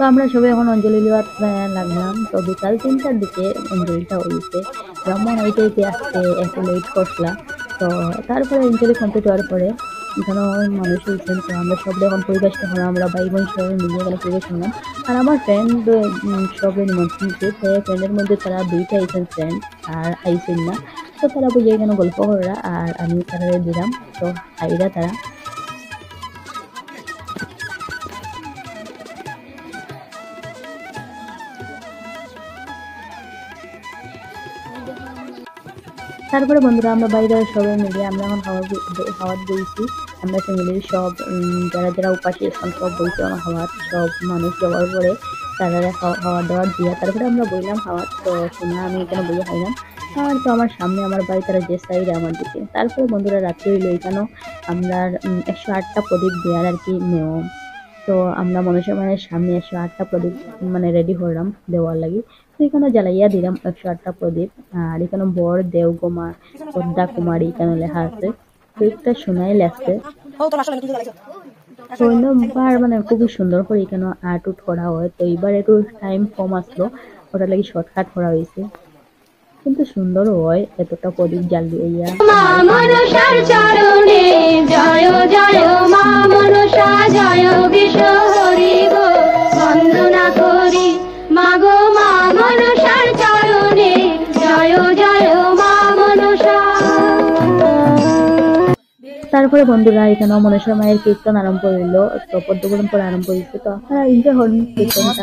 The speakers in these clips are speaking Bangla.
তো আমরা সবাই এখন অঞ্জলি দেওয়ার লাগলাম। তো বিকাল 3টার দিকে অঞ্জলিটা হয়েছে, ব্রাহ্মণ এইটাইতে আসতে একটু লেট করছিলাম। তো তারপরে অঞ্জলি কমপ্লিট হওয়ার পরে এখানে মানুষ হয়েছেন। তো আমরা সব এখন পরিবেশটা হলাম, আমরা ভাই বোন সবাই মিলে এখানে পরিবেশ হলাম। আর আমার ফ্রেন্ড সবাই নিমন্ত্রণ দিচ্ছে, ফ্রেন্ডের মধ্যে তারা 2টা আইসেন ফ্রেন্ড আর আইসেন না। তো তারা বুঝে এখানে গল্প করা আর আমি তারা দিলাম। তো আইরা তারা তারপরে বন্ধুরা আমরা বাইরে সবাই মিলে আমরা এখন খাওয়ার বইছি। আমরা ফ্যামিলির সব যারা যারা উপাসী এখন সব বইছে আমার খাওয়ার সব মানুষ যাওয়ার পরে তারা খাওয়ার দাওয়ার দিয়া তারপরে আমরা বইলাম খাওয়ার। তো শোনা আমি এখানে বইয়ে খাইলাম। আর তো আমার সামনে আমার বাড়ি তারা যে সাইডে আমার দিকে। তারপরে বন্ধুরা রাত্রে হইলো এখানেও আমরা 108টা প্রদীপ দেওয়ার আর কি নিয়ম। তো আমরা মনসা মায়ের সামনে 108টা প্রদীপ মানে রেডি করলাম দেওয়ার লাগি। তো এখানে জ্বালাইয়া দিলাম 108টা প্রদীপ। আর এখানে বর দেও গোমা পদ্মা কুমারী এখানে লেখা আছে। তো একটা শোনাই লাগছে। তো অন্যবার মানে খুবই সুন্দর করে এখানে আর্ট উট করা হয়। তো এবার একটু টাইম কম আসলো, ওটার লাগি শর্টকাট করা হয়েছে, কিন্তু সুন্দরও হয়। এতটা প্রদীপ জ্বাল দিয়া মা মনসার চরণে জয় জয় মা মনসা জয় বিশ্ব হরি গো বন্দনা করি মাগো মা মনসার চরণে জয় জয় মা মনসা। তারপরে বন্ধুরা এখানে মনসা মায়ের কীর্তন আরম্ভ হইলো। তো পদ্মপুরাণ পরে আরম্ভ হয়েছে। তো আপনারা এনজয় করুন কীর্তনটা।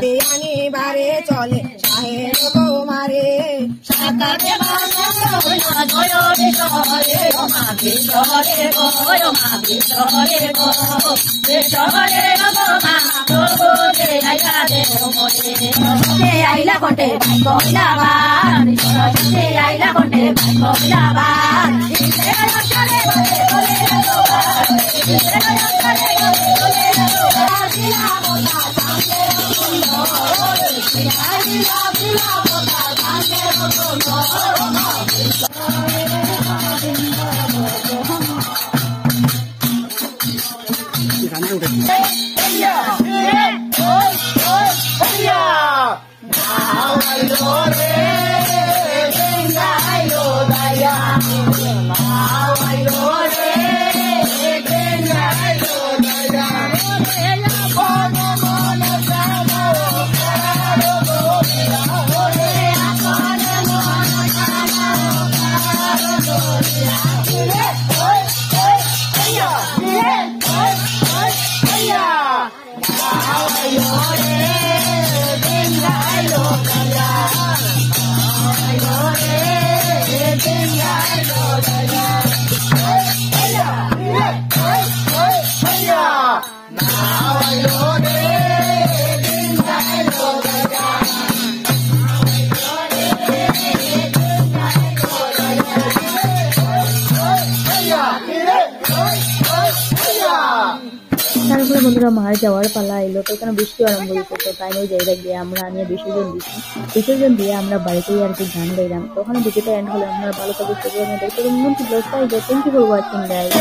তারপরে বন্ধুরা মার যাওয়ার পালা এলো। তো এখানে বৃষ্টি আরম্ভ হয়েছে। তো তাই ওই জায়গা গিয়ে আমরা নিয়ে বিসর্জন দিয়ে আমরা বাড়িতেই আর কি গান গাইলাম। তো ওখানে ভিডিওটা এন্ড হলে আপনারা ভালো থাকবে দেখতে thank you for watching guys.